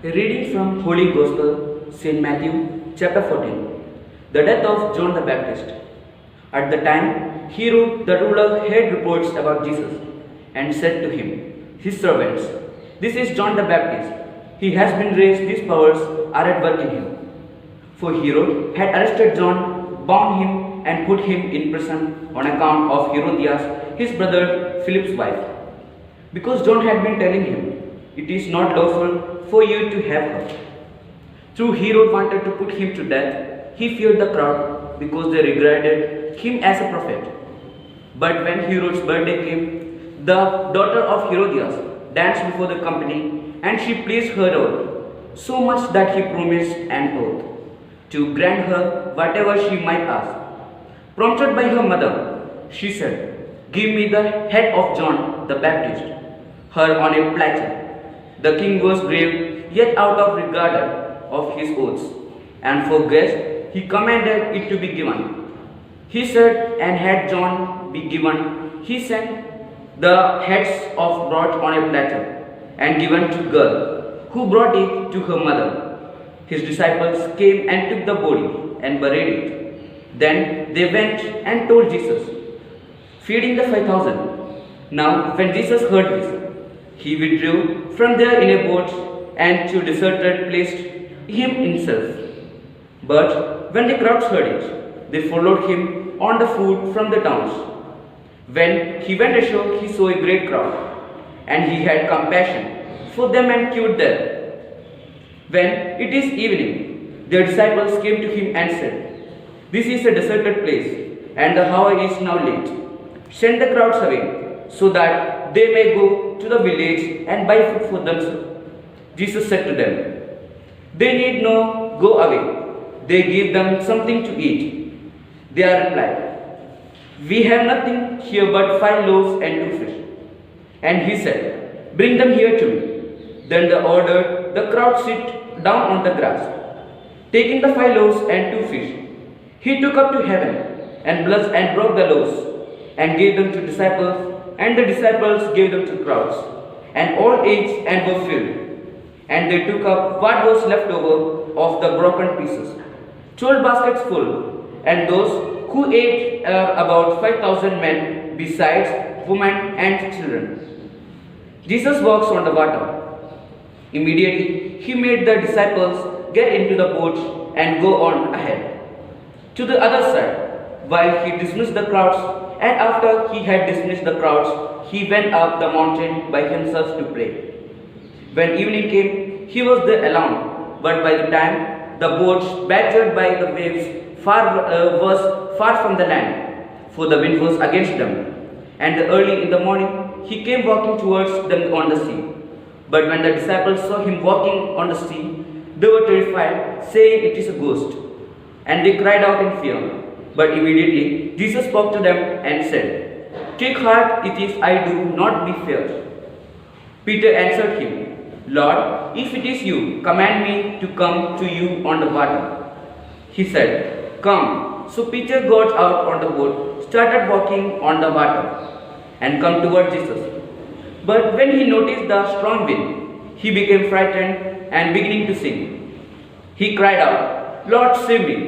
A reading from Holy Gospel, St. Matthew, chapter 14. The death of John the Baptist. At the time, Herod the ruler heard reports about Jesus and said to him, his servants, "This is John the Baptist. He has been raised, these powers are at work in him." For Herod had arrested John, bound him, and put him in prison on account of Herodias, his brother Philip's wife. Because John had been telling him, "It is not lawful for you to have her." Though Herod wanted to put him to death, he feared the crowd because they regarded him as a prophet. But when Herod's birthday came, the daughter of Herodias danced before the company, and she pleased Herod so much that he promised an oath to grant her whatever she might ask. Prompted by her mother, she said, "Give me the head of John the Baptist," her on a platter. The king was grave, yet out of regard of his oaths, and for grace he commanded it to be given. He said, and had John be given, he sent the heads of brought on a platter, and given to girl, who brought it to her mother. His disciples came and took the body and buried it. Then they went and told Jesus, feeding the 5,000. Now when Jesus heard this, he withdrew from there in a boat and to a deserted place himself. But when the crowds heard it, they followed him on the foot from the towns. When he went ashore, he saw a great crowd, and he had compassion for them and cured them. When it is evening, their disciples came to him and said, "This is a deserted place, and the hour is now late. Send the crowds away, so that they may go to the village and buy food for themselves." Jesus said to them, "They need no go away. They give them something to eat." They replied, "We have nothing here but 5 loaves and 2 fish. And he said, "Bring them here to me." Then they ordered the crowd sit down on the grass. Taking the 5 loaves and 2 fish, he took up to heaven and blessed and broke the loaves and gave them to disciples, and the disciples gave them to crowds. And all ate and were filled. And they took up what was left over of the broken pieces, 12 baskets full. And those who ate about 5,000 men, besides women and children. Jesus walks on the water. Immediately he made the disciples get into the boat and go on ahead to the other side, while he dismissed the crowds. And after he had dismissed the crowds, he went up the mountain by himself to pray. When evening came, he was there alone, but by the time the boats, battered by the waves, was far from the land, for the wind was against them. And early in the morning, he came walking towards them on the sea. But when the disciples saw him walking on the sea, they were terrified, saying, "It is a ghost." And they cried out in fear. But immediately Jesus spoke to them and said, "Take heart, it is I, do not be feared." Peter answered him, "Lord, if it is you, command me to come to you on the water." He said, "Come." So Peter got out on the boat, started walking on the water, and come toward Jesus. But when he noticed the strong wind, he became frightened and beginning to sink. He cried out, "Lord, save me."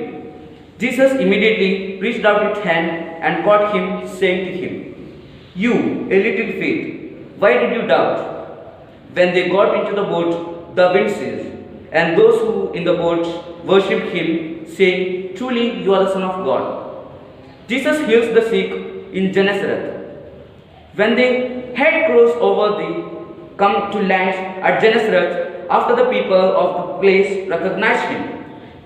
Jesus immediately reached out his hand and caught him, saying to him, "You, a little faith, why did you doubt?" When they got into the boat, the wind ceased, and those who in the boat worshipped him, saying, "Truly you are the Son of God." Jesus heals the sick in Gennesaret. When they had crossed over come to land at Gennesaret, after the people of the place recognized him,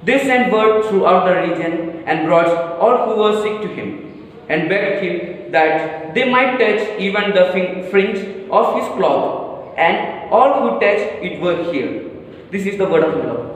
they sent word throughout the region and brought all who were sick to him, and begged him that they might touch even the fringe of his cloth, and all who touched it were healed. This is the word of the Lord.